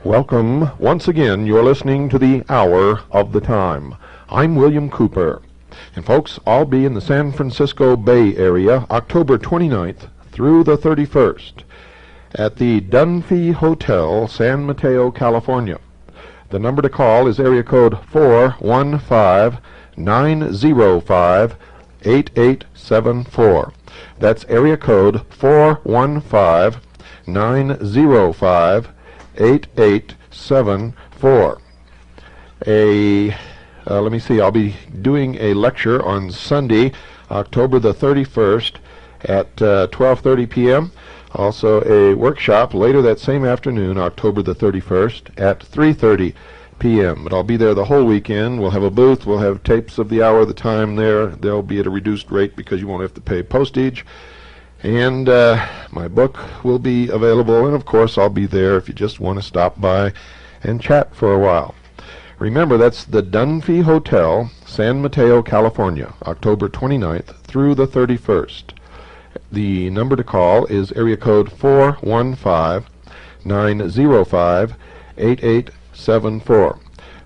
Welcome. Once again, you're listening to the Hour of the Time. I'm William Cooper. And folks, I'll be in the San Francisco Bay Area October 29th through the 31st at the Dunphy Hotel, San Mateo, California. The number to call is area code 415-905-8874. That's area code 415-905-8874. Let me see, I'll be doing a lecture on Sunday, October the 31st at 12:30 p.m. Also a workshop later that same afternoon, October the 31st at 3:30 p.m. But I'll be there the whole weekend. We'll have a booth, we'll have tapes of the Hour of the Time there. They'll be at a reduced rate because you won't have to pay postage. And my book will be available, and of course I'll be there if you just want to stop by and chat for a while. Remember, that's the Dunphy Hotel, San Mateo, California, October 29th through the 31st. The number to call is area code 415-905-8874.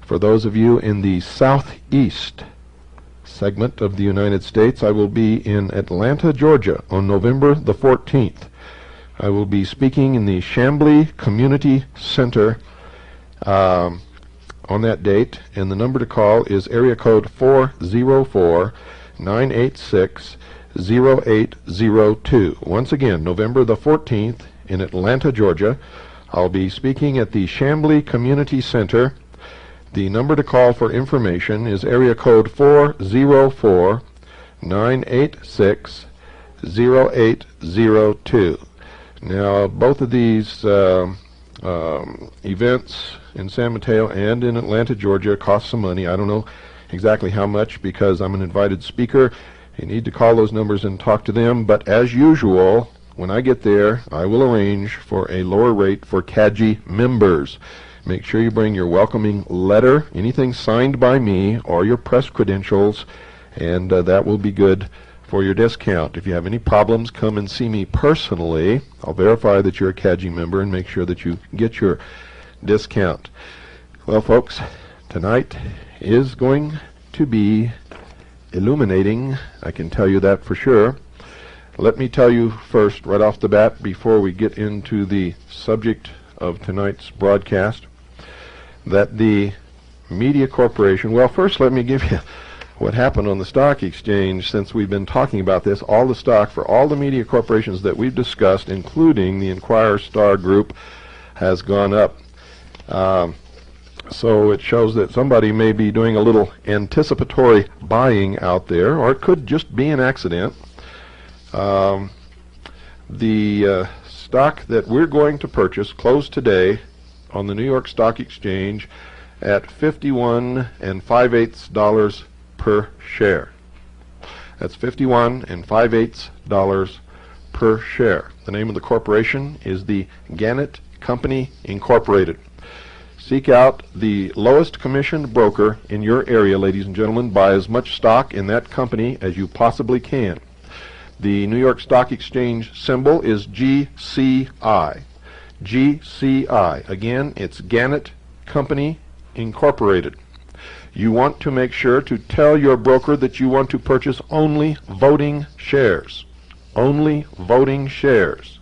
For those of you in the southeast segment of the United States, I will be in Atlanta, Georgia on November the 14th. I will be speaking in the Chamblee Community Center on that date, and the number to call is area code 404-986-0802. Once again, November the 14th in Atlanta, Georgia. I'll be speaking at the Chamblee Community Center. The number to call for information is area code 404-986-0802. Now, both of these events in San Mateo and in Atlanta, Georgia cost some money. I don't know exactly how much because I'm an invited speaker. You need to call those numbers and talk to them. But as usual, when I get there, I will arrange for a lower rate for CAGI members. Make sure you bring your welcoming letter, anything signed by me, or your press credentials, and that will be good for your discount. If you have any problems, come and see me personally. I'll verify that you're a CAGI member and make sure that you get your discount. Well, folks, tonight is going to be illuminating. I can tell you that for sure. Let me tell you first, right off the bat, before we get into the subject of tonight's broadcast, that the media corporation, well, first let me give you what happened on the stock exchange since we've been talking about this. All the stock for all the media corporations that we've discussed, including the Inquirer Star Group, has gone up. So it shows that somebody may be doing a little anticipatory buying out there, or it could just be an accident. The stock that we're going to purchase closed today on the New York Stock Exchange at 51 5/8 per share. That's 51 5/8 per share. The name of the corporation is the Gannett Company Incorporated. Seek out the lowest commissioned broker in your area, ladies and gentlemen. Buy as much stock in that company as you possibly can. The New York Stock Exchange symbol is GCI. GCI. Again, it's Gannett Company Incorporated. You want to make sure to tell your broker that you want to purchase only voting shares. Only voting shares.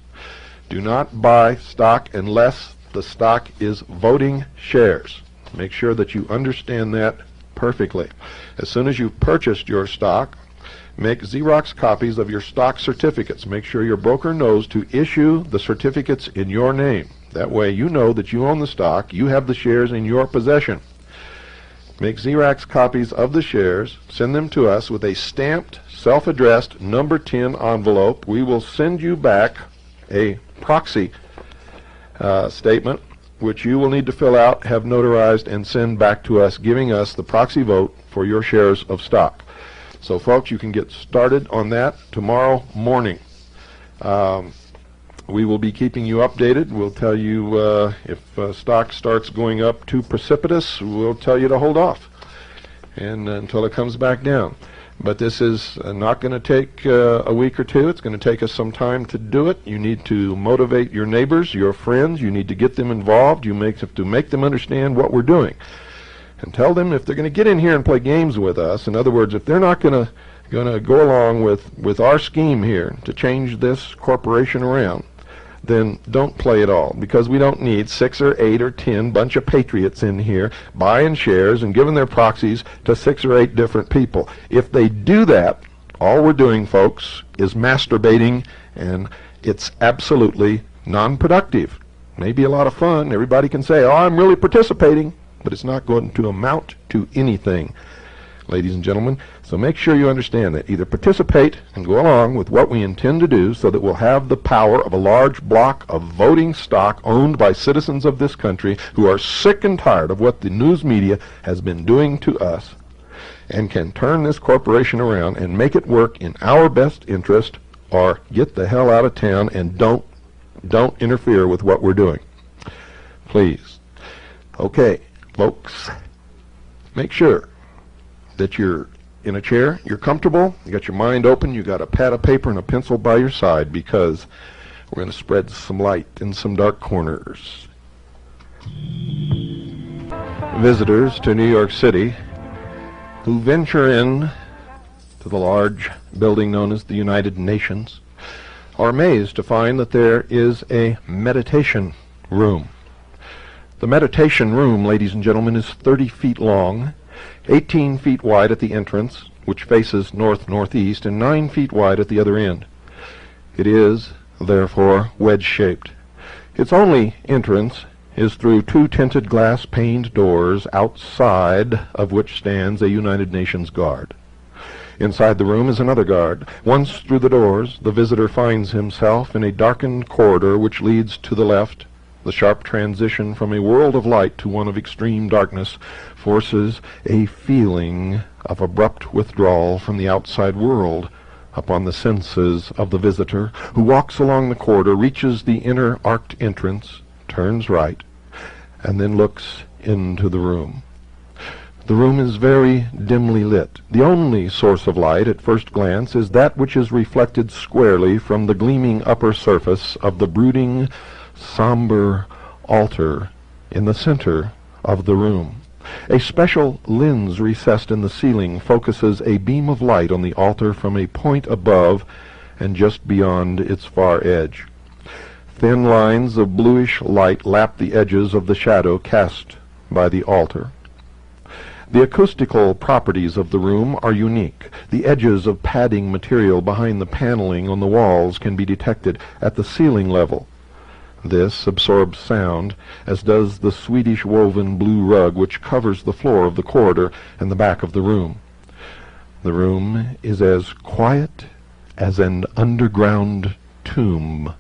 Do not buy stock unless the stock is voting shares. Make sure that you understand that perfectly. As soon as you've purchased your stock, Make Xerox copies of your stock certificates. Make sure your broker knows to issue the certificates in your name. That way you know that you own the stock, you have the shares in your possession. Make Xerox copies of the shares, send them to us with a stamped, self-addressed number 10 envelope. We will send you back a proxy statement, which you will need to fill out, have notarized, and send back to us, giving us the proxy vote for your shares of stock. So folks, you can get started on that tomorrow morning. We will be keeping you updated. We'll tell you if stock starts going up too precipitous, we'll tell you to hold off and until it comes back down. But this is not going to take a week or two. It's going to take us some time to do it. You need to motivate your neighbors, your friends. You need to get them involved. You have to make them understand what we're doing. And tell them if they're going to get in here and play games with us, in other words, if they're not going to go along with our scheme here to change this corporation around, then don't play at all, because we don't need 6 or 8 or 10 bunch of patriots in here buying shares and giving their proxies to 6 or 8 different people. If they do that, all we're doing, folks, is masturbating, and it's absolutely non-productive. Maybe a lot of fun. Everybody can say, oh, I'm really participating, but it's not going to amount to anything, ladies and gentlemen. So make sure you understand that. Either participate and go along with what we intend to do so that we'll have the power of a large block of voting stock owned by citizens of this country who are sick and tired of what the news media has been doing to us, and can turn this corporation around and make it work in our best interest, or get the hell out of town and don't interfere with what we're doing. Please. Okay, folks, make sure that you're in a chair, you're comfortable, you got your mind open, you got a pad of paper and a pencil by your side, because we're going to spread some light in some dark corners. Visitors to New York City who venture in to the large building known as the United Nations are amazed to find that there is a meditation room. The meditation room, ladies and gentlemen, is 30 feet long, 18 feet wide at the entrance, which faces north-northeast, and 9 feet wide at the other end. It is, therefore, wedge-shaped. Its only entrance is through 2 tinted glass-paned doors, outside of which stands a United Nations guard. Inside the room is another guard. Once through the doors, the visitor finds himself in a darkened corridor which leads to the left. The sharp transition from a world of light to one of extreme darkness forces a feeling of abrupt withdrawal from the outside world upon the senses of the visitor, who walks along the corridor, reaches the inner arched entrance, turns right, and then looks into the room. The room is very dimly lit. The only source of light at first glance is that which is reflected squarely from the gleaming upper surface of the brooding, somber altar in the center of the room. A special lens recessed in the ceiling focuses a beam of light on the altar from a point above and just beyond its far edge. Thin lines of bluish light lap the edges of the shadow cast by the altar. The acoustical properties of the room are unique. The edges of padding material behind the paneling on the walls can be detected at the ceiling level. This absorbs sound, as does the Swedish woven blue rug which covers the floor of the corridor and the back of the room. The room is as quiet as an underground tomb.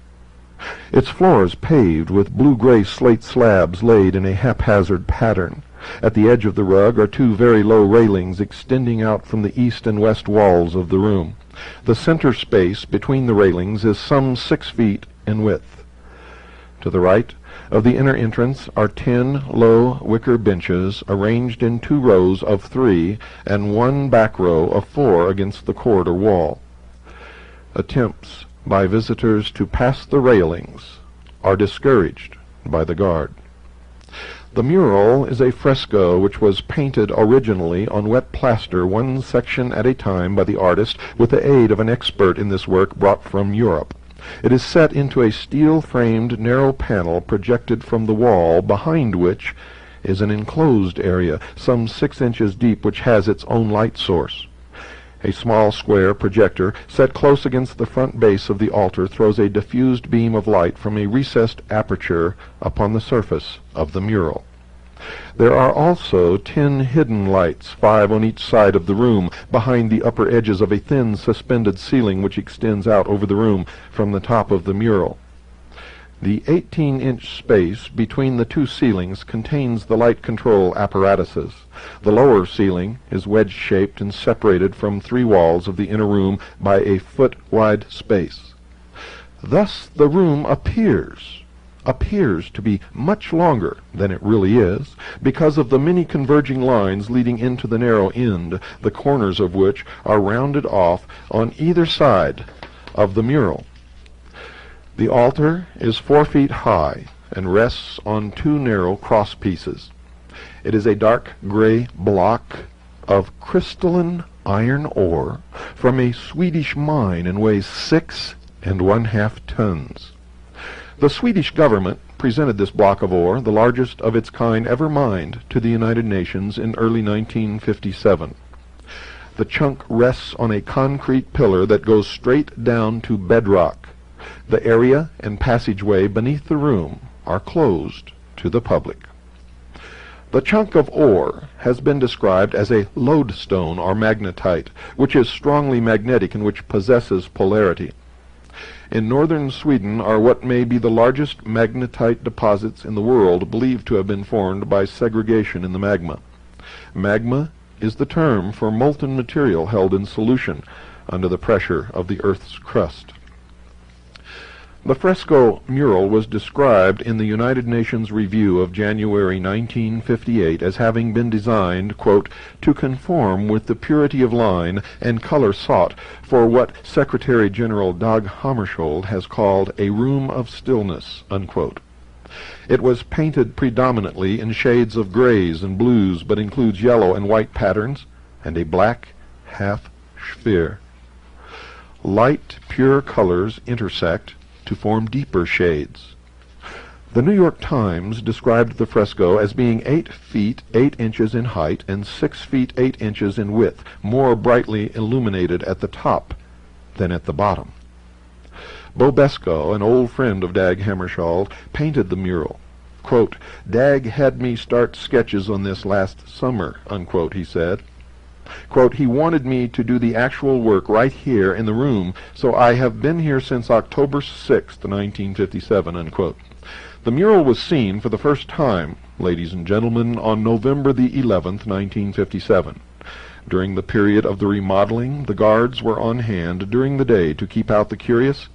Its floor is paved with blue-gray slate slabs laid in a haphazard pattern. At the edge of the rug are 2 very low railings extending out from the east and west walls of the room. The center space between the railings is some 6 feet in width. To the right of the inner entrance are 10 low wicker benches arranged in 2 rows of 3 and 1 back row of 4 against the corridor wall. Attempts by visitors to pass the railings are discouraged by the guard. The mural is a fresco which was painted originally on wet plaster, 1 section at a time, by the artist with the aid of an expert in this work brought from Europe. It is set into a steel-framed narrow panel projected from the wall, behind which is an enclosed area some 6 inches deep which has its own light source. A small square projector set close against the front base of the altar throws a diffused beam of light from a recessed aperture upon the surface of the mural. There are also 10 hidden lights, 5 on each side of the room, behind the upper edges of a thin suspended ceiling which extends out over the room from the top of the mural. The 18-inch space between the two ceilings contains the light control apparatuses. The lower ceiling is wedge-shaped and separated from 3 walls of the inner room by a foot-wide space. Thus the room appears to be much longer than it really is, because of the many converging lines leading into the narrow end, the corners of which are rounded off on either side of the mural. The altar is 4 feet high and rests on 2 narrow cross pieces. It is a dark gray block of crystalline iron ore from a Swedish mine and weighs 6 1/2 tons. The Swedish government presented this block of ore, the largest of its kind ever mined, to the United Nations in early 1957. The chunk rests on a concrete pillar that goes straight down to bedrock. The area and passageway beneath the room are closed to the public. The chunk of ore has been described as a lodestone or magnetite, which is strongly magnetic and which possesses polarity. In northern Sweden are what may be the largest magnetite deposits in the world, believed to have been formed by segregation in the magma. Magma is the term for molten material held in solution under the pressure of the Earth's crust. The fresco mural was described in the United Nations Review of January 1958 as having been designed, quote, to conform with the purity of line and color sought for what Secretary General Dag Hammarskjöld has called a room of stillness, unquote. It was painted predominantly in shades of grays and blues, but includes yellow and white patterns and a black half sphere. Light, pure colors intersect to form deeper shades. The New York Times described the fresco as being 8 feet 8 inches in height and 6 feet 8 inches in width, more brightly illuminated at the top than at the bottom. Bo Beskow, an old friend of Dag Hammarskjöld, painted the mural. Quote, Dag had me start sketches on this last summer, unquote, he said. Quote, he wanted me to do the actual work right here in the room, so I have been here since October 6th, 1957, unquote. The mural was seen for the first time, ladies and gentlemen, on November the 11th, 1957. During the period of the remodeling, the guards were on hand during the day to keep out the curious,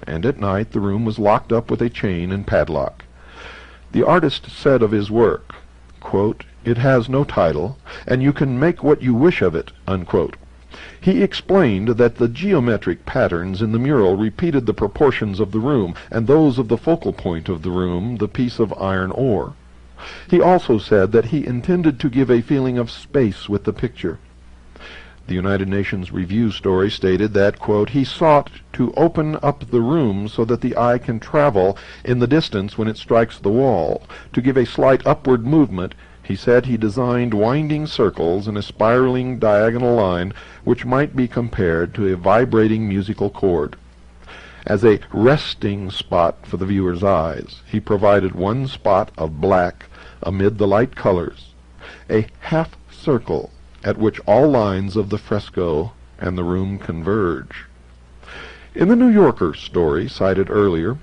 and at night the room was locked up with a chain and padlock. The artist said of his work, quote, it has no title, and you can make what you wish of it, unquote. He explained that the geometric patterns in the mural repeated the proportions of the room, and those of the focal point of the room, the piece of iron ore. He also said that he intended to give a feeling of space with the picture. The United Nations Review story stated that, quote, he sought to open up the room so that the eye can travel in the distance when it strikes the wall. To give a slight upward movement, he said he designed winding circles in a spiraling diagonal line which might be compared to a vibrating musical chord. As a resting spot for the viewer's eyes, he provided one spot of black amid the light colors, a half circle at which all lines of the fresco and the room converge. In the New Yorker story cited earlier,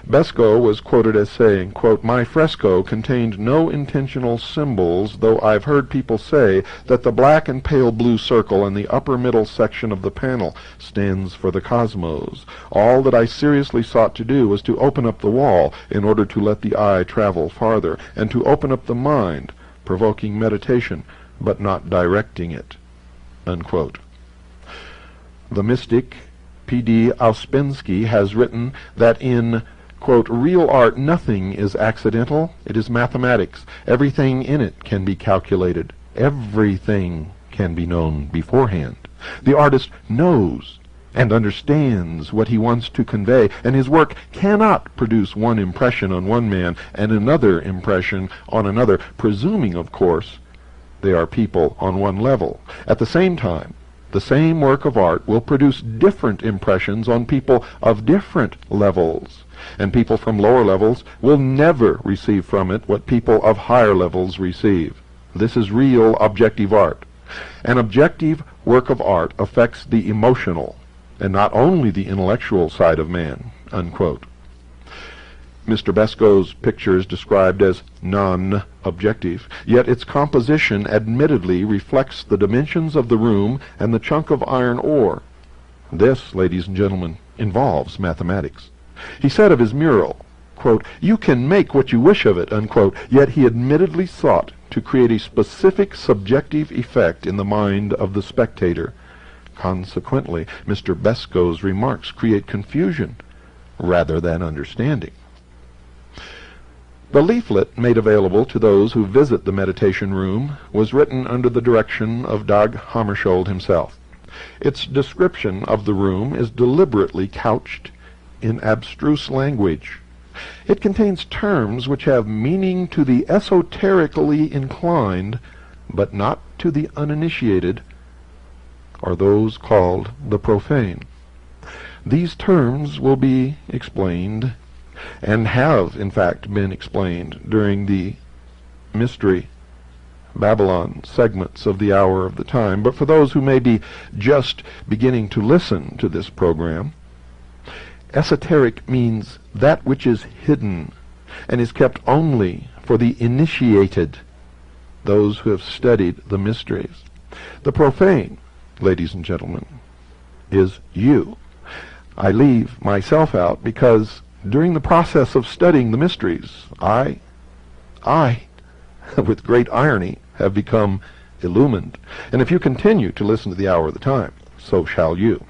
Beskow was quoted as saying, quote, my fresco contained no intentional symbols, though I've heard people say that the black and pale blue circle in the upper middle section of the panel stands for the cosmos. All that I seriously sought to do was to open up the wall in order to let the eye travel farther, and to open up the mind, provoking meditation, but not directing it, unquote. The mystic P.D. Ouspensky has written that in, quote, real art nothing is accidental, it is mathematics. Everything in it can be calculated. Everything can be known beforehand. The artist knows and understands what he wants to convey, and his work cannot produce one impression on one man and another impression on another, presuming, of course, they are people on one level. At the same time, The same work of art will produce different impressions on people of different levels, and people from lower levels will never receive from it what people of higher levels receive. This is real objective art. An objective work of art affects the emotional and not only the intellectual side of man," unquote. Mr. Besco's picture is described as non-objective, yet its composition admittedly reflects the dimensions of the room and the chunk of iron ore. This, ladies and gentlemen, involves mathematics. He said of his mural, quote, "You can make what you wish of it," unquote, yet he admittedly sought to create a specific subjective effect in the mind of the spectator. Consequently, Mr. Besco's remarks create confusion rather than understanding. The leaflet made available to those who visit the meditation room was written under the direction of Dag Hammarskjöld himself. Its description of the room is deliberately couched in abstruse language. It contains terms which have meaning to the esoterically inclined, but not to the uninitiated, or those called the profane. These terms will be explained, and have in fact been explained, during the Mystery Babylon segments of the Hour of the Time. But for those who may be just beginning to listen to this program, esoteric means that which is hidden and is kept only for the initiated, those who have studied the mysteries. The profane, ladies and gentlemen, is you. I leave myself out because during the process of studying the mysteries, I, with great irony, have become illumined. And if you continue to listen to the Hour of the Time, so shall you.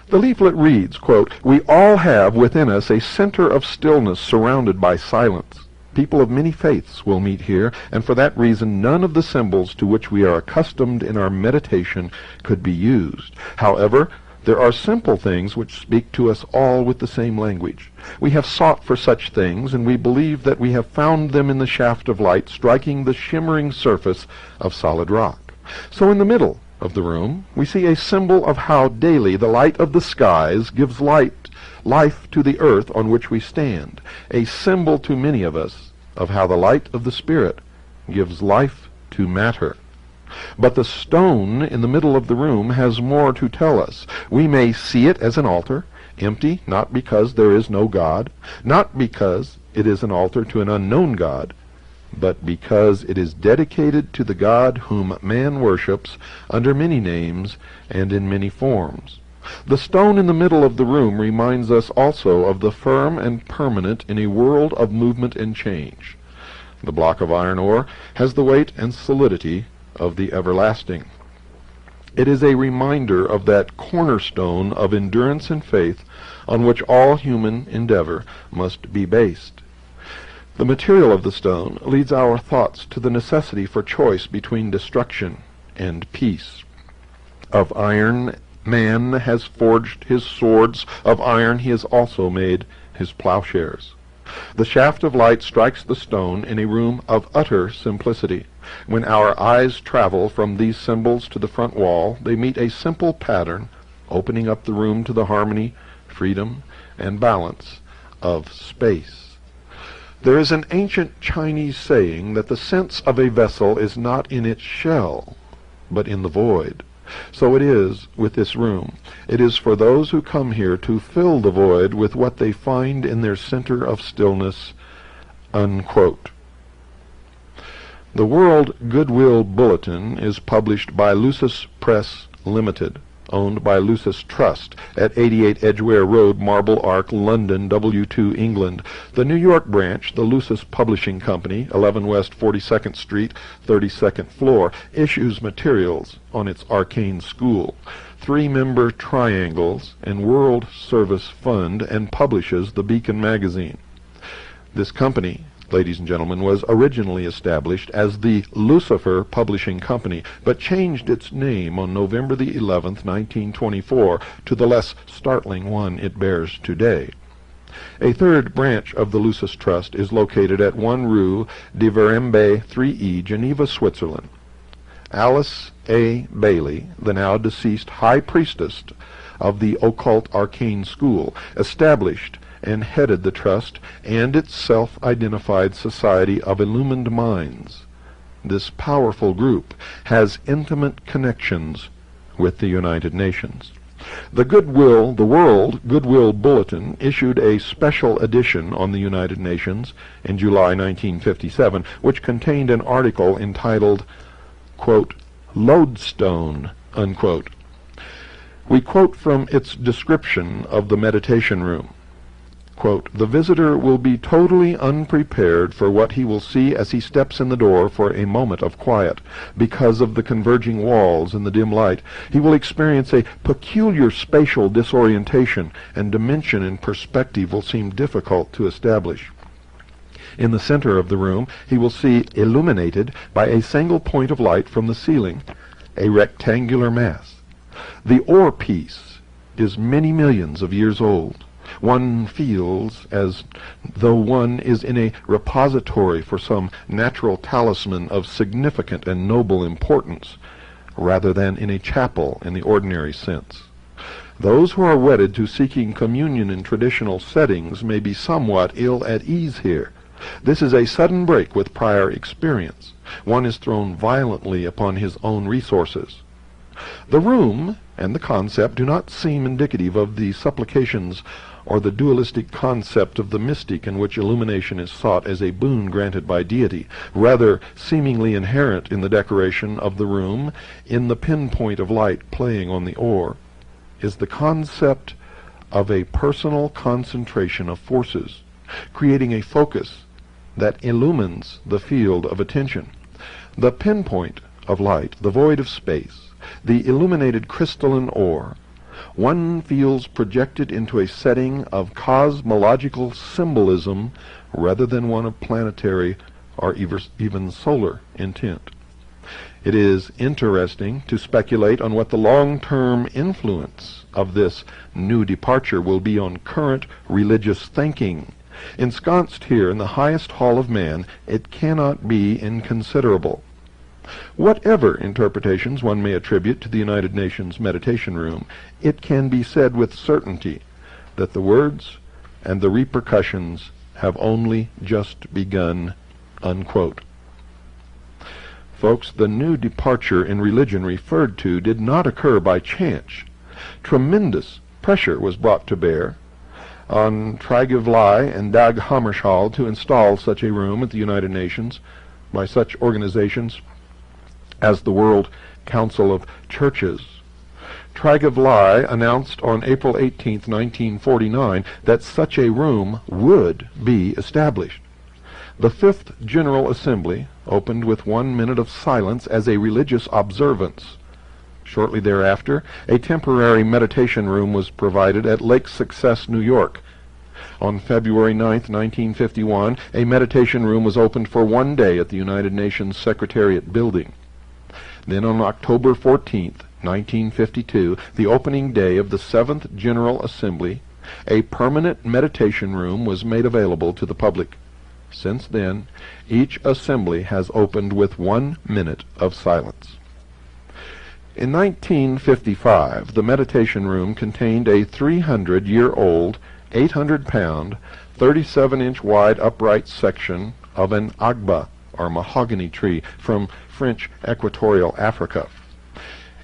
The leaflet reads, quote, "We all have within us a center of stillness surrounded by silence. People of many faiths will meet here, and for that reason none of the symbols to which we are accustomed in our meditation could be used. However, there are simple things which speak to us all with the same language. We have sought for such things, and we believe that we have found them in the shaft of light striking the shimmering surface of solid rock. So in the middle of the room we see a symbol of how daily the light of the skies gives life to the earth on which we stand, a symbol to many of us of how the light of the Spirit gives life to matter. But the stone in the middle of the room has more to tell us. We may see it as an altar, empty, not because there is no God, not because it is an altar to an unknown God, but because it is dedicated to the God whom man worships under many names and in many forms. The stone in the middle of the room reminds us also of the firm and permanent in a world of movement and change. The block of iron ore has the weight and solidity of the everlasting. It is a reminder of that cornerstone of endurance and faith on which all human endeavor must be based. The material of the stone leads our thoughts to the necessity for choice between destruction and peace. Of iron man has forged his swords, of iron he has also made his plowshares. The shaft of light strikes the stone in a room of utter simplicity. When our eyes travel from these symbols to the front wall, they meet a simple pattern, opening up the room to the harmony, freedom, and balance of space. There is an ancient Chinese saying that the sense of a vessel is not in its shell, but in the void. So it is with this room. It is for those who come here to fill the void with what they find in their center of stillness," unquote. The World Goodwill Bulletin is published by Lucis Press Limited, owned by Lucis Trust, at 88 Edgware Road, Marble Arch, London, W2, England. The New York branch, the Lucis Publishing Company, 11 West 42nd Street, 32nd floor, issues materials on its arcane school, 3-member triangles, and World Service Fund, and publishes the Beacon magazine. This company, ladies and gentlemen, was originally established as the Lucifer Publishing Company, but changed its name on November the 11th, 1924, to the less startling one it bears today. A third branch of the Lucis Trust is located at 1 Rue de Verembe 3E, Geneva, Switzerland. Alice A. Bailey, the now deceased high priestess of the occult arcane school, established and headed the trust and its self-identified Society of Illumined Minds. This powerful group has intimate connections with the United Nations. The World Goodwill Bulletin issued a special edition on the United Nations in July 1957, which contained an article entitled, quote, "Lodestone," unquote. We quote from its description of the meditation room. Quote, "The visitor will be totally unprepared for what he will see as he steps in the door for a moment of quiet. Because of the converging walls and the dim light, he will experience a peculiar spatial disorientation, and dimension and perspective will seem difficult to establish. In the center of the room, he will see, illuminated by a single point of light from the ceiling, a rectangular mass. The ore piece is many millions of years old. One feels as though one is in a repository for some natural talisman of significant and noble importance, rather than in a chapel in the ordinary sense. Those who are wedded to seeking communion in traditional settings may be somewhat ill at ease here. This is a sudden break with prior experience. One is thrown violently upon his own resources. The room and the concept do not seem indicative of the supplications or the dualistic concept of the mystic in which illumination is sought as a boon granted by deity. Rather, seemingly inherent in the decoration of the room, in the pinpoint of light playing on the ore, is the concept of a personal concentration of forces, creating a focus that illumines the field of attention. The pinpoint of light, the void of space, the illuminated crystalline ore, one feels projected into a setting of cosmological symbolism rather than one of planetary or even solar intent. It is interesting to speculate on what the long-term influence of this new departure will be on current religious thinking. Ensconced here in the highest hall of man, it cannot be inconsiderable. Whatever interpretations one may attribute to the United Nations Meditation Room, it can be said with certainty that the words and the repercussions have only just begun, unquote. Folks, the new departure in religion referred to did not occur by chance. Tremendous pressure was brought to bear on Trygve and Dag Hammarskjöld to install such a room at the United Nations by such organizations as the World Council of Churches. Trygve announced on April 18, 1949, that such a room would be established. The Fifth General Assembly opened with 1 minute of silence as a religious observance. Shortly thereafter, a temporary meditation room was provided at Lake Success, New York. On February 9, 1951, a meditation room was opened for 1 day at the United Nations Secretariat building. Then on October 14, 1952, the opening day of the Seventh General Assembly, a permanent meditation room was made available to the public. Since then, each assembly has opened with 1 minute of silence. In 1955, the meditation room contained a 300-year-old, 800-pound, 37-inch wide upright section of an agba, or mahogany tree, from French Equatorial Africa.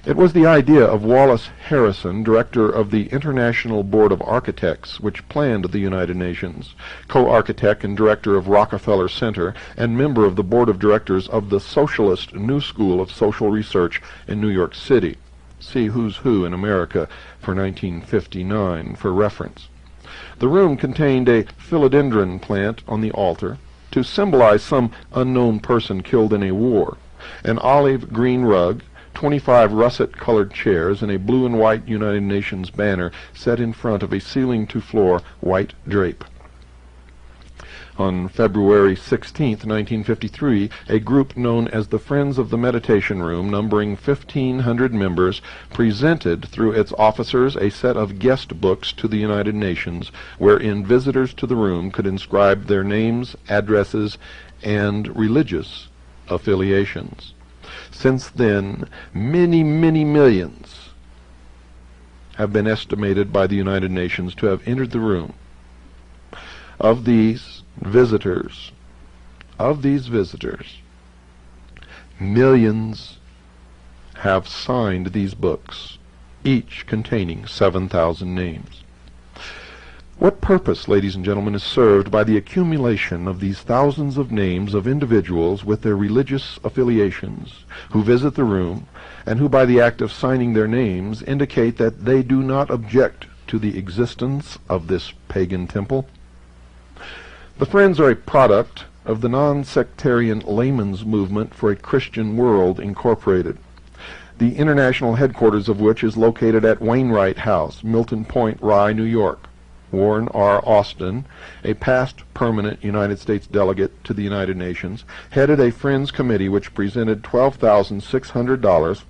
It was the idea of Wallace Harrison, director of the International Board of Architects, which planned the United Nations, co-architect and director of Rockefeller Center, and member of the board of directors of the Socialist New School of Social Research in New York City. See Who's Who in America for 1959 for reference. The room contained a philodendron plant on the altar to symbolize some unknown person killed in a war, an olive green rug, 25 russet-colored chairs, and a blue and white United Nations banner set in front of a ceiling-to-floor white drape. On February 16, 1953, a group known as the Friends of the Meditation Room, numbering 1,500 members, presented through its officers a set of guest books to the United Nations, wherein visitors to the room could inscribe their names, addresses, and religious affiliations. Since then, many, many millions have been estimated by the United Nations to have entered the room. Of these visitors, millions have signed these books, each containing 7,000 names. What purpose, ladies and gentlemen, is served by the accumulation of these thousands of names of individuals with their religious affiliations who visit the room and who by the act of signing their names indicate that they do not object to the existence of this pagan temple? The Friends are a product of the non-sectarian layman's movement for a Christian world, incorporated, the international headquarters of which is located at Wainwright House, Milton Point, Rye, New York. Warren R. Austin, a past permanent United States delegate to the United Nations, headed a Friends committee which presented $12,600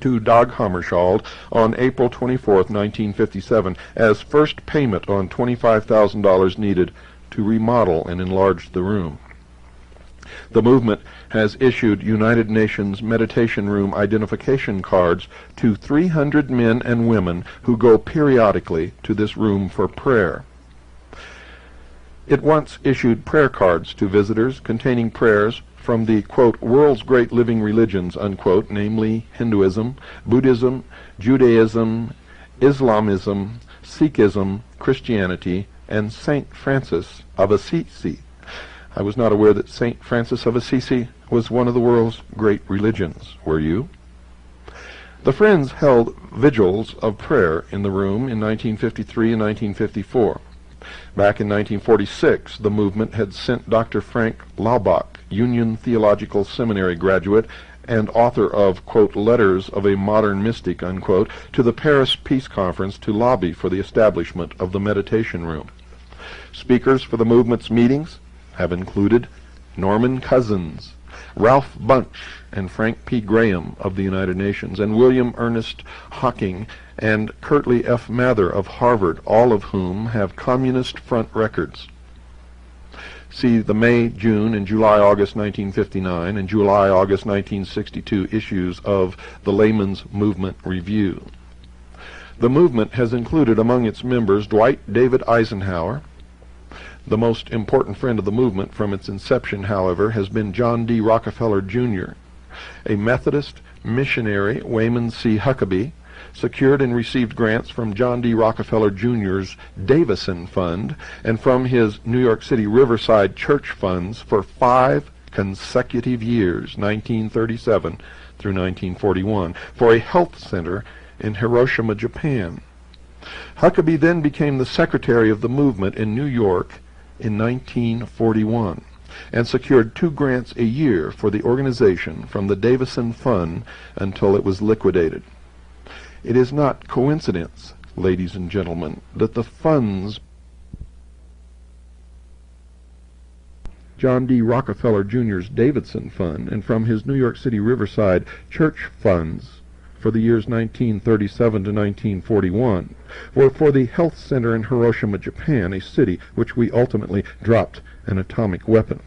to Dag Hammarskjöld on April 24, 1957, as first payment on $25,000 needed to remodel and enlarge the room. The movement has issued United Nations meditation room identification cards to 300 men and women who go periodically to this room for prayer. It once issued prayer cards to visitors containing prayers from the, quote, world's great living religions, unquote, namely Hinduism, Buddhism, Judaism, Islamism, Sikhism, Christianity, and St. Francis of Assisi. I was not aware that St. Francis of Assisi was one of the world's great religions. Were you? The Friends held vigils of prayer in the room in 1953 and 1954. Back in 1946, the movement had sent Dr. Frank Laubach, Union Theological Seminary graduate and author of, quote, Letters of a Modern Mystic, unquote, to the Paris Peace Conference to lobby for the establishment of the meditation room. Speakers for the movement's meetings have included Norman Cousins, Ralph Bunche, and Frank P. Graham of the United Nations, and William Ernest Hocking and Curtly F. Mather of Harvard, all of whom have Communist Front records. See the May, June, and July-August 1959 and July-August 1962 issues of the Layman's Movement Review. The movement has included among its members Dwight David Eisenhower. The most important friend of the movement from its inception, however, has been John D. Rockefeller, Jr., a Methodist missionary, Wayman C. Huckabee, secured and received grants from John D. Rockefeller, Jr.'s Davison Fund and from his New York City Riverside Church funds for 5 consecutive years, 1937 through 1941, for a health center in Hiroshima, Japan. Huckabee then became the secretary of the movement in New York in 1941 and secured 2 grants a year for the organization from the Davison Fund until it was liquidated. It is not coincidence, ladies and gentlemen, that the funds John D. Rockefeller Jr.'s Davidson Fund and from his New York City Riverside Church funds for the years 1937 to 1941 were for the health center in Hiroshima, Japan, a city which we ultimately dropped an atomic weapon.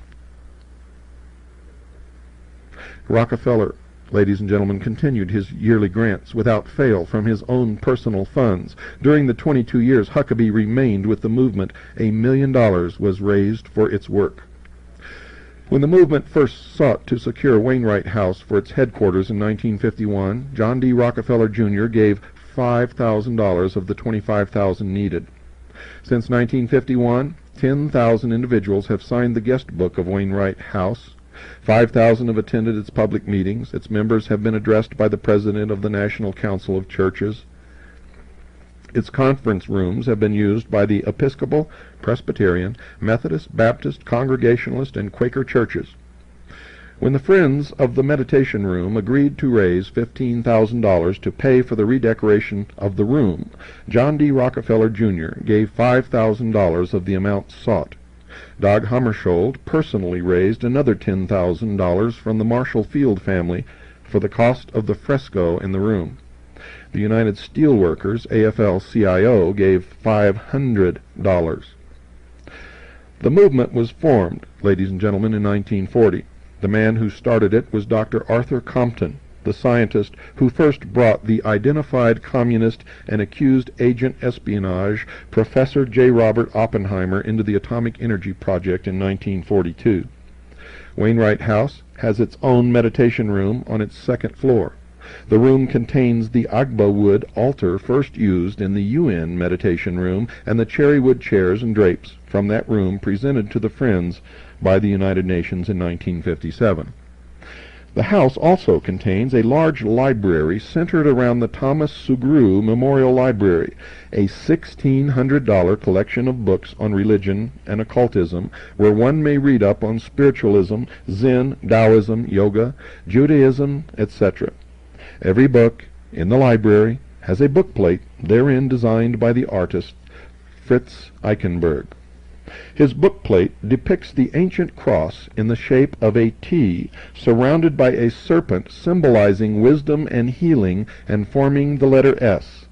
Rockefeller, ladies and gentlemen, continued his yearly grants without fail from his own personal funds. During the 22 years Huckabee remained with the movement, $1 million was raised for its work. When the movement first sought to secure Wainwright House for its headquarters in 1951, John D. Rockefeller Jr. gave $5,000 of the $25,000 needed. Since 1951, 10,000 individuals have signed the guest book of Wainwright House. 5,000 have attended its public meetings. Its members have been addressed by the President of the National Council of Churches. Its conference rooms have been used by the Episcopal, Presbyterian, Methodist, Baptist, Congregationalist, and Quaker churches. When the Friends of the Meditation Room agreed to raise $15,000 to pay for the redecoration of the room, John D. Rockefeller, Jr. gave $5,000 of the amount sought. Dag Hammarskjöld personally raised another $10,000 from the Marshall Field family for the cost of the fresco in the room. The United Steelworkers, AFL-CIO, gave $500. The movement was formed, ladies and gentlemen, in 1940. The man who started it was Dr. Arthur Compton, the scientist who first brought the identified communist and accused agent espionage Professor J. Robert Oppenheimer into the Atomic Energy Project in 1942. Wainwright House has its own meditation room on its second floor. The room contains the Agba wood altar first used in the UN meditation room and the cherry wood chairs and drapes from that room presented to the Friends by the United Nations in 1957. The house also contains a large library centered around the Thomas Sugrue Memorial Library, a $1,600 collection of books on religion and occultism, where one may read up on spiritualism, Zen, Taoism, yoga, Judaism, etc. Every book in the library has a bookplate therein designed by the artist Fritz Eichenberg. His bookplate depicts the ancient cross in the shape of a T surrounded by a serpent symbolizing wisdom and healing and forming the letter S.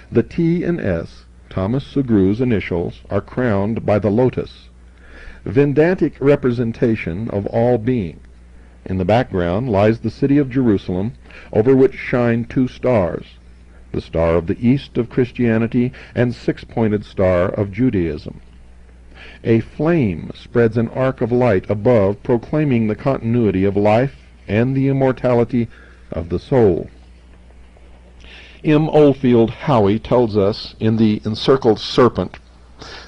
The T and S, Thomas Sugrue's initials, are crowned by the lotus, Vedantic representation of all being. In the background lies the city of Jerusalem, over which shine two stars, the star of the east of Christianity and six-pointed star of Judaism. A flame spreads an arc of light above, proclaiming the continuity of life and the immortality of the soul. M. Oldfield Howey tells us in The Encircled Serpent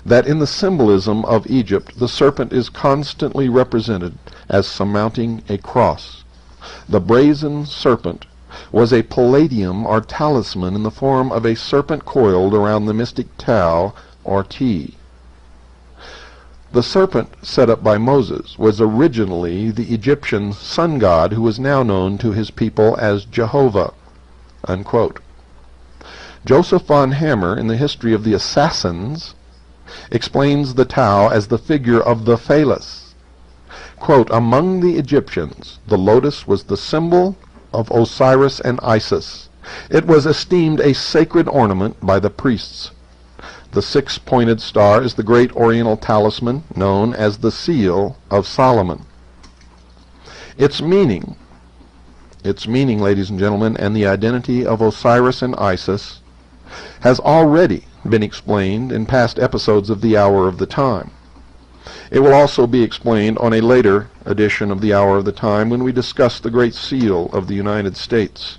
that in the symbolism of Egypt the serpent is constantly represented as surmounting a cross. The brazen serpent was a palladium or talisman in the form of a serpent coiled around the mystic Tau or T. The serpent set up by Moses was originally the Egyptian sun god who was now known to his people as Jehovah." Unquote. Joseph von Hammer, in the History of the Assassins, explains the Tau as the figure of the phallus. Quote, "Among the Egyptians, the lotus was the symbol of Osiris and Isis. It was esteemed a sacred ornament by the priests. The six-pointed star is the great oriental talisman known as the Seal of Solomon." Its meaning, ladies and gentlemen, and the identity of Osiris and Isis has already been explained in past episodes of the Hour of the Time. It will also be explained on a later edition of the Hour of the Time when we discuss the Great Seal of the United States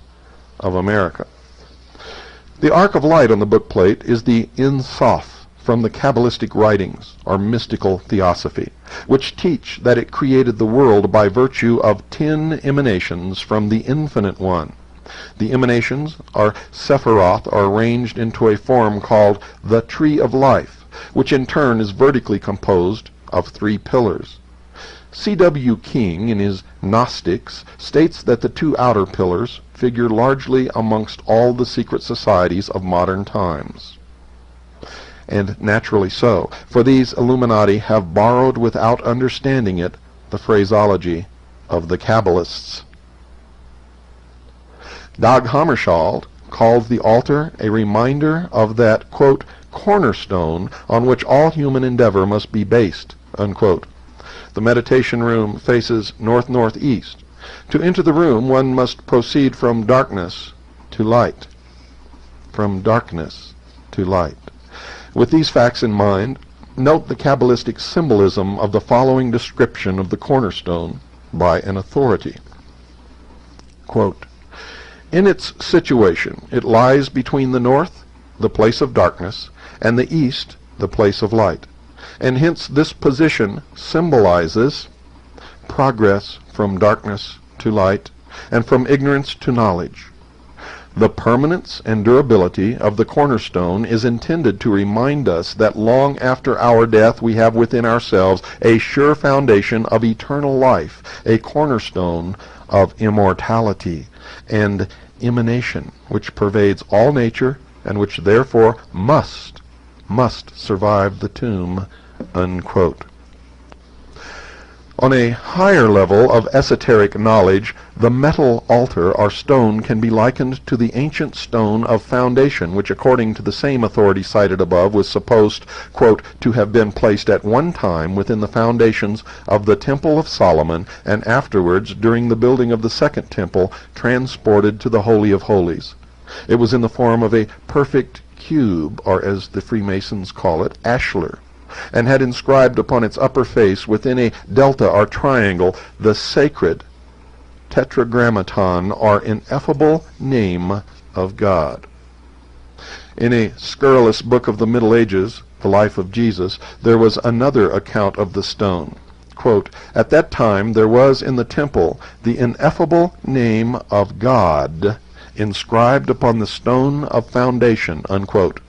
of America. The arc of light on the bookplate is the Ein Sof from the Kabbalistic writings, or mystical theosophy, which teach that it created the world by virtue of 10 emanations from the Infinite One. The emanations, or Sephiroth, are arranged into a form called the Tree of Life, which in turn is vertically composed of 3 pillars. C.W. King, in his Gnostics, states that the 2 outer pillars figure largely amongst all the secret societies of modern times. And naturally so, for these Illuminati have borrowed without understanding it the phraseology of the Kabbalists. Dag Hammarskjöld calls the altar a reminder of that, quote, "cornerstone on which all human endeavor must be based," unquote. The meditation room faces north-northeast. To enter the room, one must proceed from darkness to light. From darkness to light. With these facts in mind, note the Kabbalistic symbolism of the following description of the cornerstone by an authority. Quote, "In its situation, it lies between the north, the place of darkness, and the east, the place of light, and hence this position symbolizes progress from darkness to light, and from ignorance to knowledge. The permanence and durability of the cornerstone is intended to remind us that long after our death we have within ourselves a sure foundation of eternal life, a cornerstone of immortality and emanation, which pervades all nature and which therefore must survive the tomb," unquote. On a higher level of esoteric knowledge, the metal altar or stone can be likened to the ancient stone of foundation, which according to the same authority cited above was supposed, quote, to have been placed at one time within the foundations of the Temple of Solomon, and afterwards, during the building of the second temple, transported to the Holy of Holies. It was in the form of a perfect cube, or as the Freemasons call it, ashlar, and had inscribed upon its upper face within a delta or triangle the sacred tetragrammaton or ineffable name of God. In a scurrilous book of the Middle Ages, The Life of Jesus, there was another account of the stone. Quote, at that time there was in the temple the ineffable name of God inscribed upon the stone of foundation, unquote.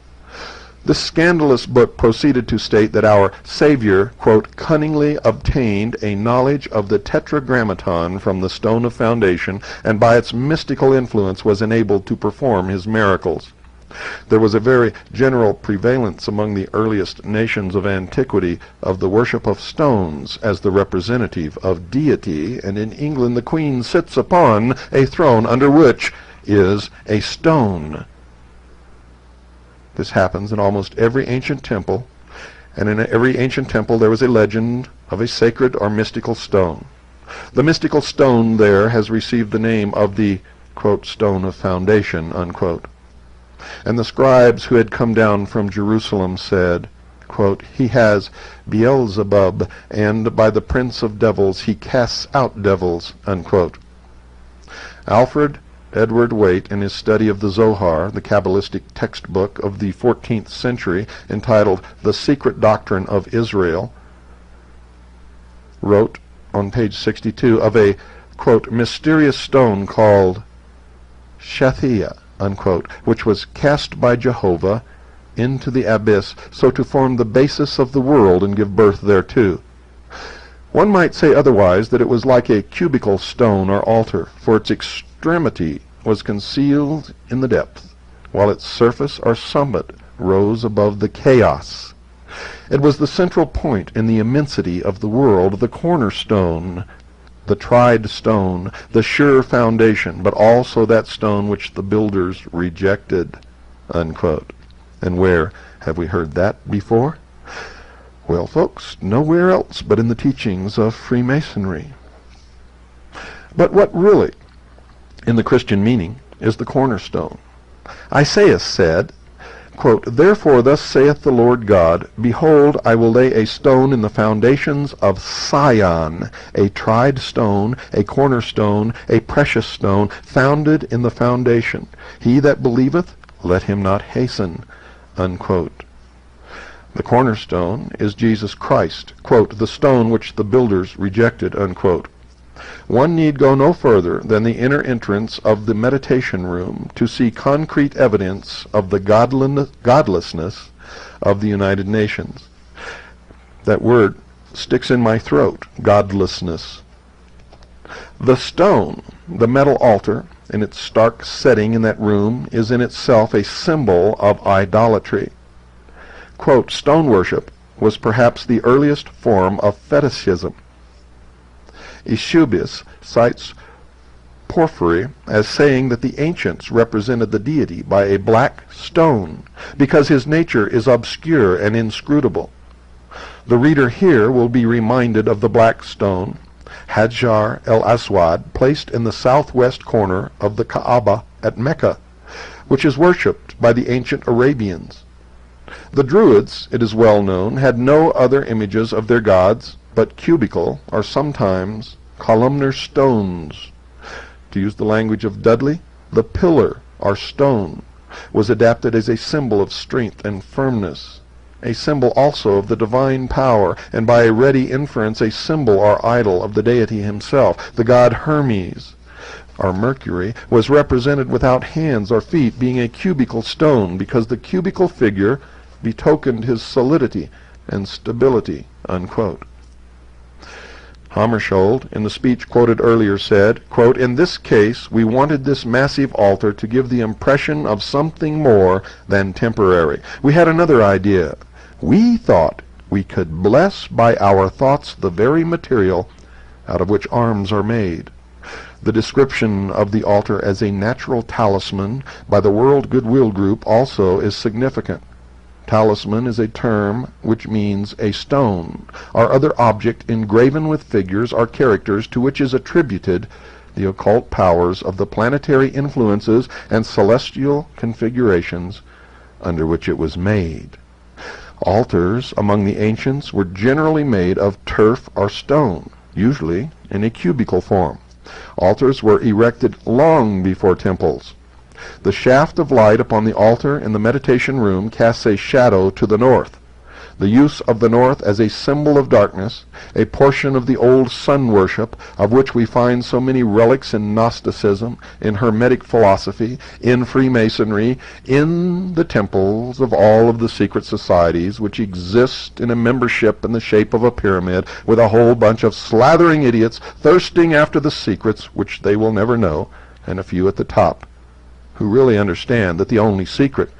This scandalous book proceeded to state that our Savior, quote, cunningly obtained a knowledge of the tetragrammaton from the stone of foundation, and by its mystical influence was enabled to perform his miracles. There was a very general prevalence among the earliest nations of antiquity of the worship of stones as the representative of deity, and in England the Queen sits upon a throne under which is a stone. This happens in almost every ancient temple, and in every ancient temple there was a legend of a sacred or mystical stone. The mystical stone there has received the name of the, quote, stone of foundation, unquote. And the scribes who had come down from Jerusalem said, quote, he has Beelzebub, and by the prince of devils he casts out devils, unquote. Alfred Edward Waite, in his study of the Zohar, the Kabbalistic textbook of the 14th century, entitled The Secret Doctrine of Israel, wrote on page 62 of a, quote, mysterious stone called Shathia, unquote, which was cast by Jehovah into the abyss, so to form the basis of the world and give birth thereto. One might say otherwise, that it was like a cubical stone or altar, for its extremity was concealed in the depth, while its surface or summit rose above the chaos. It was the central point in the immensity of the world, the cornerstone, the tried stone, the sure foundation, but also that stone which the builders rejected, unquote. And where have we heard that before? Well, folks, nowhere else but in the teachings of Freemasonry. But what really, in the Christian meaning, is the cornerstone? Isaiah said, quote, therefore thus saith the Lord God, behold, I will lay a stone in the foundations of Sion, a tried stone, a cornerstone, a precious stone, founded in the foundation. He that believeth, let him not hasten, unquote. The cornerstone is Jesus Christ, quote, the stone which the builders rejected, unquote. One need go no further than the inner entrance of the meditation room to see concrete evidence of the godlessness of the United Nations. That word sticks in my throat, godlessness. The stone, the metal altar, in its stark setting in that room, is in itself a symbol of idolatry. Quote, stone worship was perhaps the earliest form of fetishism. Eusebius cites Porphyry as saying that the ancients represented the deity by a black stone, because his nature is obscure and inscrutable. The reader here will be reminded of the black stone, Hajar el-Aswad, placed in the southwest corner of the Kaaba at Mecca, which is worshipped by the ancient Arabians. The Druids, it is well known, had no other images of their gods but cubical or sometimes columnar stones. To use the language of Dudley, the pillar or stone was adapted as a symbol of strength and firmness, a symbol also of the divine power, and by a ready inference a symbol or idol of the deity himself. The god Hermes, or Mercury, was represented without hands or feet, being a cubical stone, because the cubical figure betokened his solidity and stability, unquote. Hammarskjöld, in the speech quoted earlier, said, quote, in this case we wanted this massive altar to give the impression of something more than temporary. We had another idea. We thought we could bless by our thoughts the very material out of which arms are made. The description of the altar as a natural talisman by the World Goodwill Group also is significant. Talisman is a term which means a stone or other object engraven with figures or characters to which is attributed the occult powers of the planetary influences and celestial configurations under which it was made. Altars among the ancients were generally made of turf or stone, usually in a cubical form. Altars were erected long before temples. The shaft of light upon the altar in the meditation room casts a shadow to the north. The use of the north as a symbol of darkness, a portion of the old sun worship, of which we find so many relics in Gnosticism, in Hermetic philosophy, in Freemasonry, in the temples of all of the secret societies which exist in a membership in the shape of a pyramid, with a whole bunch of slathering idiots thirsting after the secrets which they will never know, and a few at the top who really understand that the only secret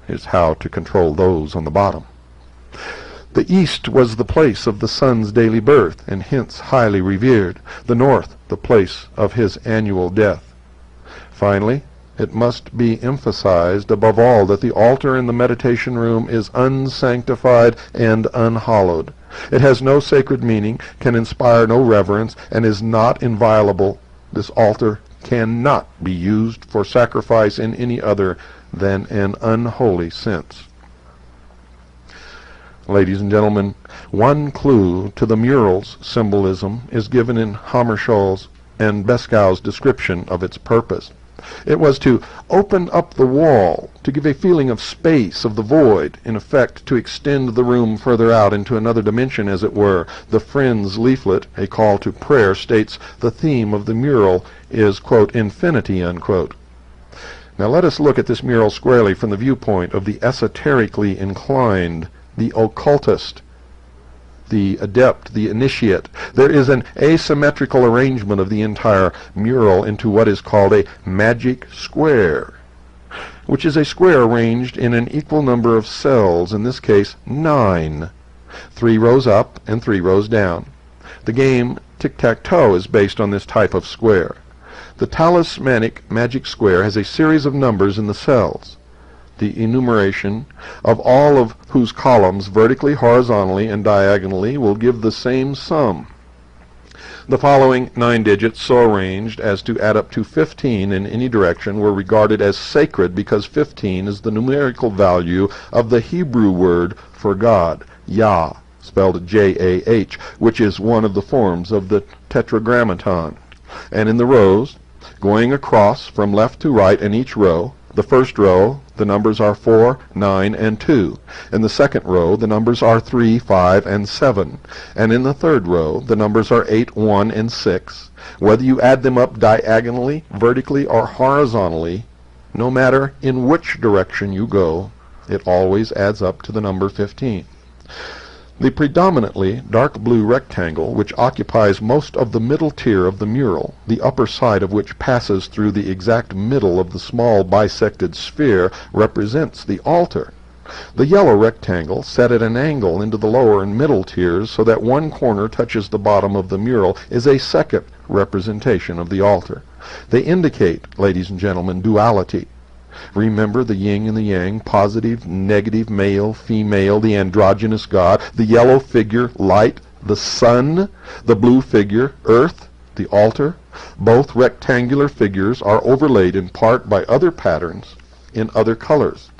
is how to control those on the bottom. The east was the place of the sun's daily birth, and hence highly revered. The north, the place of his annual death. Finally, it must be emphasized above all that the altar in the meditation room is unsanctified and unhallowed. It has no sacred meaning, can inspire no reverence, and is not inviolable. This altar cannot be used for sacrifice in any other than an unholy sense. Ladies and gentlemen, one clue to the mural's symbolism is given in Hammarskjöld's and Beskow's description of its purpose. It was to open up the wall, to give a feeling of space, of the void, in effect to extend the room further out into another dimension, as it were. The Friends leaflet, a call to prayer, states the theme of the mural is, quote, infinity, unquote. Now let us look at this mural squarely from the viewpoint of the esoterically inclined, the occultist, the adept, the initiate. There is an asymmetrical arrangement of the entire mural into what is called a magic square, which is a square arranged in an equal number of cells, in this case 9, 3 rows up and 3 rows down. The game tic-tac-toe is based on this type of square. The talismanic magic square has a series of numbers in the cells, the enumeration of all of whose columns vertically, horizontally, and diagonally will give the same sum. The following 9 digits, so arranged as to add up to 15 in any direction, were regarded as sacred because 15 is the numerical value of the Hebrew word for God, Yah, spelled J-A-H, which is one of the forms of the tetragrammaton. And in the rows, going across from left to right in each row, the first row, the numbers are 4, 9, and 2. In the second row, the numbers are 3, 5, and 7. And in the third row, the numbers are 8, 1, and 6. Whether you add them up diagonally, vertically, or horizontally, no matter in which direction you go, it always adds up to the number 15. The predominantly dark blue rectangle, which occupies most of the middle tier of the mural, the upper side of which passes through the exact middle of the small bisected sphere, represents the altar. The yellow rectangle, set at an angle into the lower and middle tiers so that one corner touches the bottom of the mural, is a second representation of the altar. They indicate, ladies and gentlemen, duality. Remember the yin and the yang, positive, negative, male, female, the androgynous God, the yellow figure, light, the sun, the blue figure, earth, the altar. Both rectangular figures are overlaid in part by other patterns in other colors.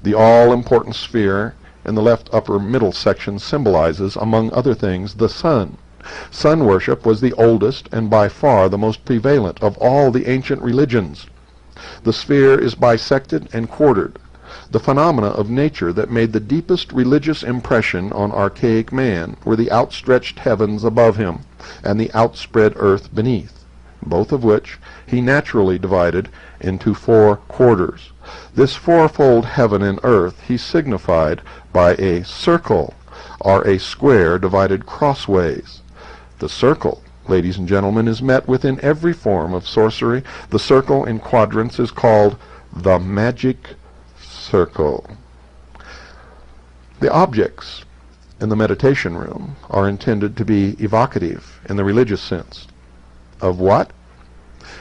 The all-important sphere in the left upper middle section symbolizes, among other things, the sun. Sun worship was the oldest and by far the most prevalent of all the ancient religions. The sphere is bisected and quartered, the phenomena of nature that made the deepest religious impression on archaic man were the outstretched heavens above him and the outspread earth beneath, both of which he naturally divided into 4 quarters. This fourfold heaven and earth he signified by a circle or a square divided crossways. The circle, ladies and gentlemen, is met with in every form of sorcery. The circle in quadrants is called the magic circle. The objects in the meditation room are intended to be evocative in the religious sense. Of what?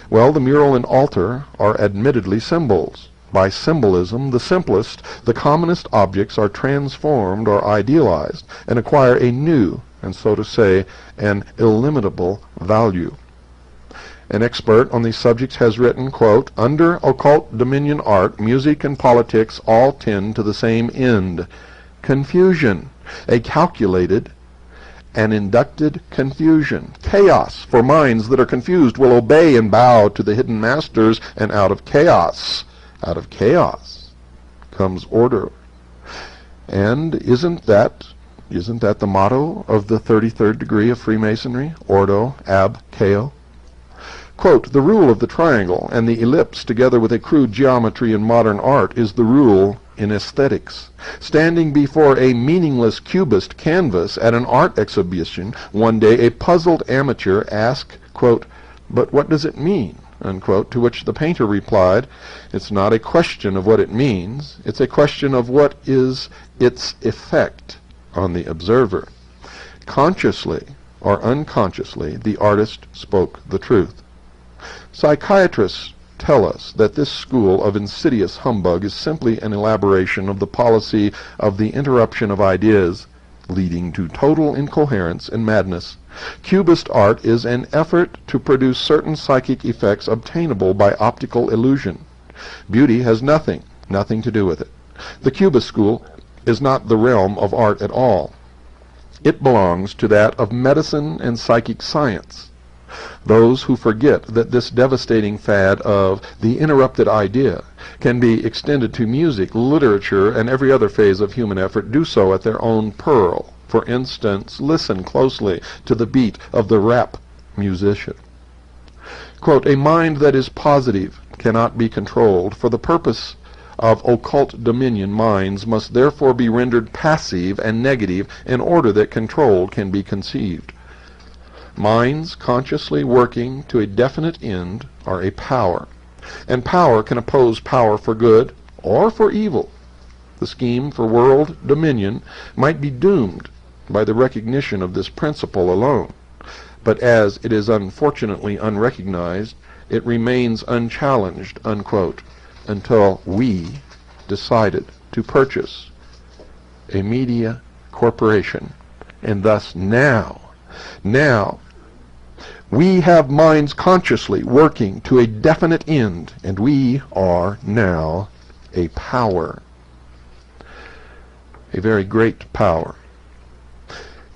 Well, the mural and altar are admittedly symbols. By symbolism, the simplest, the commonest objects are transformed or idealized and acquire a new, and so to say, an illimitable value. An expert on these subjects has written, quote, "Under occult dominion art, music and politics all tend to the same end, confusion, a calculated and inducted confusion, chaos, for minds that are confused will obey and bow to the hidden masters, and out of chaos comes order." And isn't that the motto of the 33rd degree of Freemasonry? Ordo ab chao. Quote, "The rule of the triangle and the ellipse, together with a crude geometry in modern art, is the rule in aesthetics. Standing before a meaningless cubist canvas at an art exhibition, one day a puzzled amateur asked, quote, 'But what does it mean?' Unquote, to which the painter replied, 'It's not a question of what it means, it's a question of what is its effect on the observer.' Consciously or unconsciously, the artist spoke the truth. Psychiatrists tell us that this school of insidious humbug is simply an elaboration of the policy of the interruption of ideas, leading to total incoherence and madness. Cubist art is an effort to produce certain psychic effects obtainable by optical illusion. Beauty has nothing to do with it. The Cubist school is not the realm of art at all. It belongs to that of medicine and psychic science. Those who forget that this devastating fad of the interrupted idea can be extended to music, literature, and every other phase of human effort do so at their own peril. For instance, listen closely to the beat of the rap musician. Quote, "A mind that is positive cannot be controlled. For the purpose of occult dominion, minds must therefore be rendered passive and negative in order that control can be conceived. Minds consciously working to a definite end are a power, and power can oppose power for good or for evil. The scheme for world dominion might be doomed by the recognition of this principle alone, but as it is unfortunately unrecognized, it remains unchallenged," unquote, until we decided to purchase a media corporation. And thus now, we have minds consciously working to a definite end, and we are now a power. A very great power.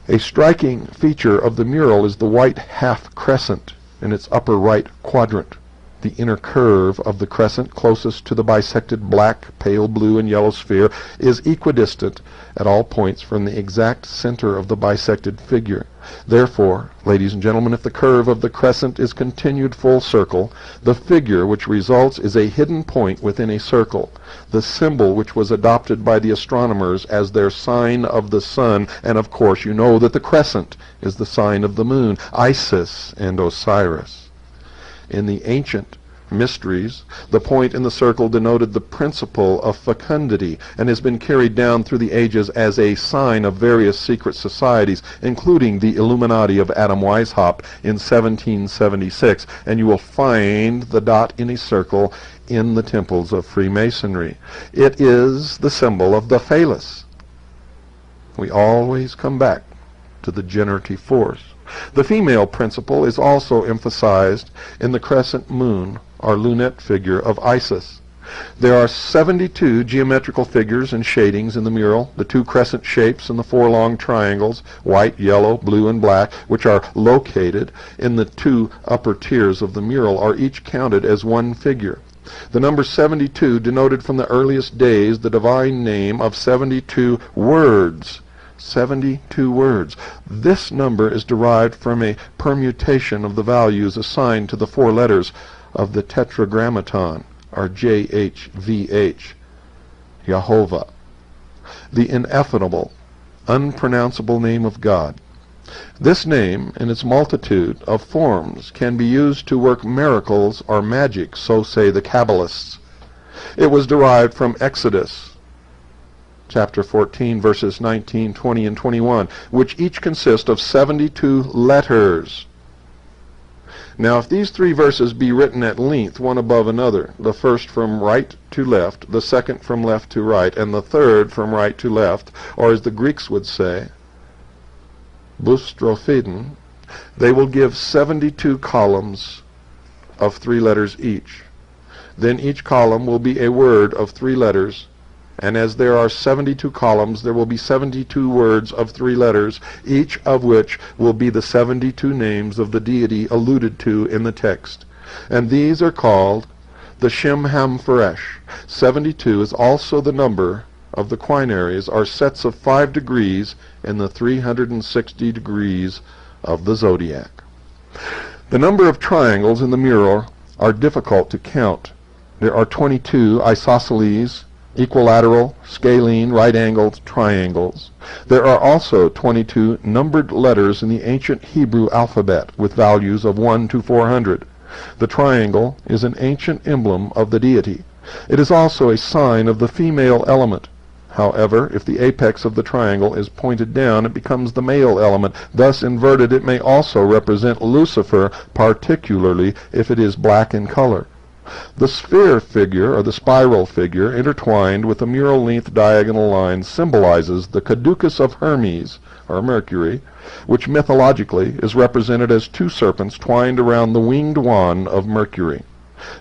A striking feature of the mural is the white half crescent in its upper right quadrant. The inner curve of the crescent closest to the bisected black, pale blue, and yellow sphere is equidistant at all points from the exact center of the bisected figure. Therefore, ladies and gentlemen, if the curve of the crescent is continued full circle, the figure which results is a hidden point within a circle, the symbol which was adopted by the astronomers as their sign of the sun, and of course you know that the crescent is the sign of the moon, Isis and Osiris. In the ancient mysteries, the point in the circle denoted the principle of fecundity, and has been carried down through the ages as a sign of various secret societies, including the Illuminati of Adam Weishaupt in 1776, and you will find the dot in a circle in the temples of Freemasonry. It is the symbol of the phallus. We always come back to the generative force. The female principle is also emphasized in the crescent moon, or lunette figure of Isis. There are 72 geometrical figures and shadings in the mural. The 2 crescent shapes and the 4 long triangles, white, yellow, blue, and black, which are located in the 2 upper tiers of the mural, are each counted as one figure. The number 72 denoted from the earliest days the divine name of 72 words. 72 words. This number is derived from a permutation of the values assigned to the 4 letters of the Tetragrammaton, or JHVH, Jehovah, the ineffable, unpronounceable name of God. This name, in its multitude of forms, can be used to work miracles or magic, so say the Kabbalists. It was derived from Exodus chapter 14, verses 19, 20, and 21, which each consist of 72 letters. Now, if these three verses be written at length, one above another, the first from right to left, the second from left to right, and the third from right to left, or as the Greeks would say, boustrophedon, they will give 72 columns of 3 letters each. Then each column will be a word of 3 letters, and as there are 72 columns, there will be 72 words of 3 letters, each of which will be the 72 names of the deity alluded to in the text. And these are called the Shem Ham Pharesh. 72 is also the number of the quinaries, or sets of 5 degrees in the 360 degrees of the zodiac. The number of triangles in the mural are difficult to count. There are 22 isosceles, equilateral, scalene, right-angled triangles. There are also 22 numbered letters in the ancient Hebrew alphabet with values of 1 to 400. The triangle is an ancient emblem of the deity. It is also a sign of the female element. However, if the apex of the triangle is pointed down, it becomes the male element. Thus, inverted, it may also represent Lucifer, particularly if it is black in color. The sphere figure, or the spiral figure, intertwined with a mural-length diagonal line, symbolizes the caducus of Hermes, or Mercury, which mythologically is represented as 2 serpents twined around the winged wand of Mercury.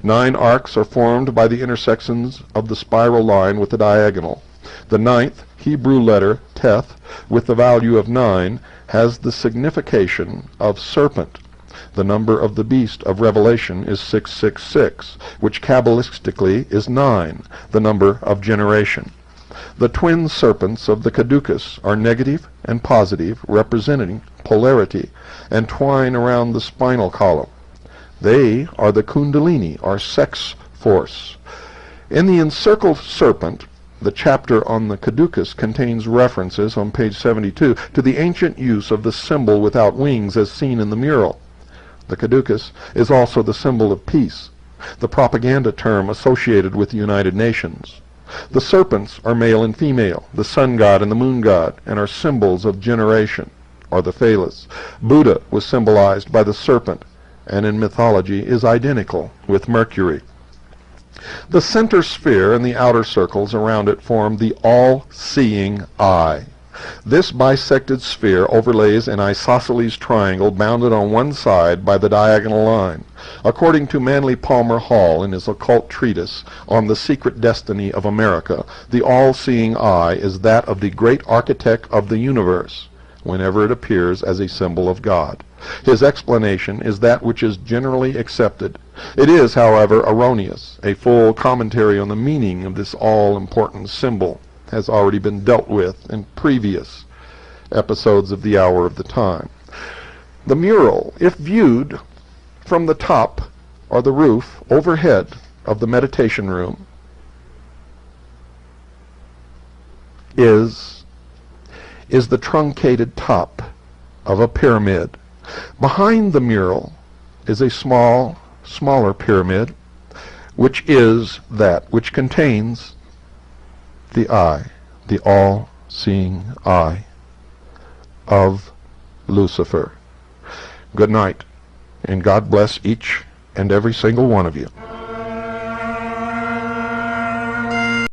9 arcs are formed by the intersections of the spiral line with the diagonal. The 9th Hebrew letter, Teth, with the value of 9, has the signification of serpent. The number of the beast of Revelation is 666, which Kabbalistically is 9, the number of generation. The twin serpents of the caducus are negative and positive, representing polarity, and twine around the spinal column. They are the kundalini, or sex force. In the encircled serpent, the chapter on the caducus contains references on page 72 to the ancient use of the symbol without wings as seen in the mural. The caducus is also the symbol of peace, the propaganda term associated with the United Nations. The serpents are male and female, the sun god and the moon god, and are symbols of generation, or the phallus. Buddha was symbolized by the serpent, and in mythology is identical with Mercury. The center sphere and the outer circles around it form the all-seeing eye. This bisected sphere overlays an isosceles triangle bounded on one side by the diagonal line. According to Manly Palmer Hall in his occult treatise on the secret destiny of America, the all-seeing eye is that of the great architect of the universe, whenever it appears as a symbol of God. His explanation is that which is generally accepted. It is, however, erroneous. A full commentary on the meaning of this all-important symbol has already been dealt with in previous episodes of the Hour of the Time. The mural, if viewed from the top or the roof overhead of the meditation room, is the truncated top of a pyramid. Behind the mural is a smaller pyramid, which is that which contains the eye, the all-seeing eye of Lucifer. Good night, and God bless each and every single one of you.